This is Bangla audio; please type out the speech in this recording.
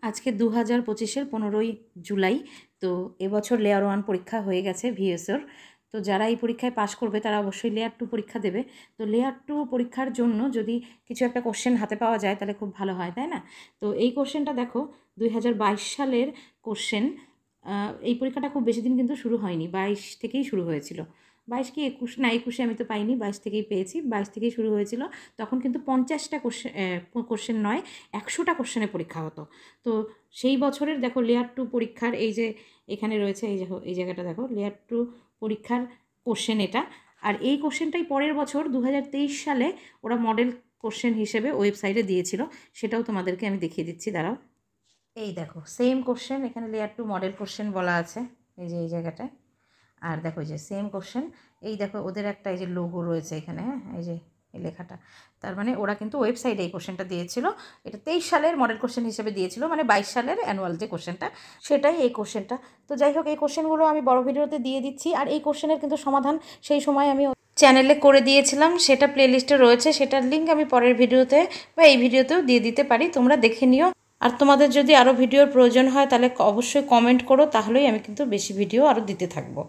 আজকে 2025-এর 15ই জুলাই। তো এবছর লেয়ার 1 পরীক্ষা হয়ে গেছে ভিএসওর। তো যারা এই পরীক্ষায় পাশ করবে তারা অবশ্যই লেয়ার 2 পরীক্ষা দেবে। তো লেয়ার 2 পরীক্ষার জন্য যদি কিছু একটা কোশ্চেন হাতে পাওয়া যায় তাহলে খুব ভালো হয়, তাই না? তো এই কোশ্চেনটা দেখো 2022 সালের কোশ্চেন। এই পরীক্ষাটা খুব বেশি দিন কিন্তু শুরু হয়নি, 22 থেকেই শুরু হয়েছিল। 22 কি 21, না 21-এ আমি তো পাইনি, 22 থেকেই পেয়েছি। 22 থেকেই শুরু হয়েছিল। তখন কিন্তু 50টা কোশ্চেন নয়, 100টা কোশ্চেনের পরীক্ষা হতো। তো সেই বছরের দেখো লেয়ার 2 পরীক্ষার এই যে এখানে রয়েছে, এই দেখো এই জায়গাটা দেখো, লেয়ার 2 পরীক্ষার কোশ্চেন এটা। আর এই কোশ্চেনটাই পরের বছর 2023 সালে ওরা মডেল কোশ্চেন হিসেবে ওয়েবসাইটে দিয়েছিল। সেটাও তোমাদেরকে আমি দেখিয়ে দিচ্ছি, দাঁড়াও। এই দেখো সেম কোশ্চেন, এখানে লেয়ার 2 মডেল কোশ্চেন বলা আছে, এই যে এই জায়গাটায়। আর দেখো এই যে সেম কোশ্চেন, এই দেখো ওদের একটা এই যে লোগো রয়েছে এখানে, হ্যাঁ এই যে এই লেখাটা। তার মানে ওরা কিন্তু ওয়েবসাইটে এই কোশ্চেনটা দিয়েছিল। এটা 23 সালের মডেল কোশ্চেন হিসেবে দিয়েছিল, মানে 22 সালের অ্যানুয়াল যে কোশ্চেনটা সেটাই এই কোশ্চেনটা। তো যাই হোক, এই কোশ্চেনগুলো আমি বড় ভিডিওতে দিয়ে দিচ্ছি। আর এই কোশ্চেনের কিন্তু সমাধান সেই সময় আমি চ্যানেলে করে দিয়েছিলাম, সেটা প্লেলিস্টে রয়েছে। সেটার লিঙ্ক আমি পরের ভিডিওতে বা এই ভিডিওতেও দিয়ে দিতে পারি, তোমরা দেখে নিও। আর তোমাদের যদি আরও ভিডিওর প্রয়োজন হয় তাহলে অবশ্যই কমেন্ট করো, তাহলেই আমি কিন্তু বেশি ভিডিও আরও দিতে থাকবো।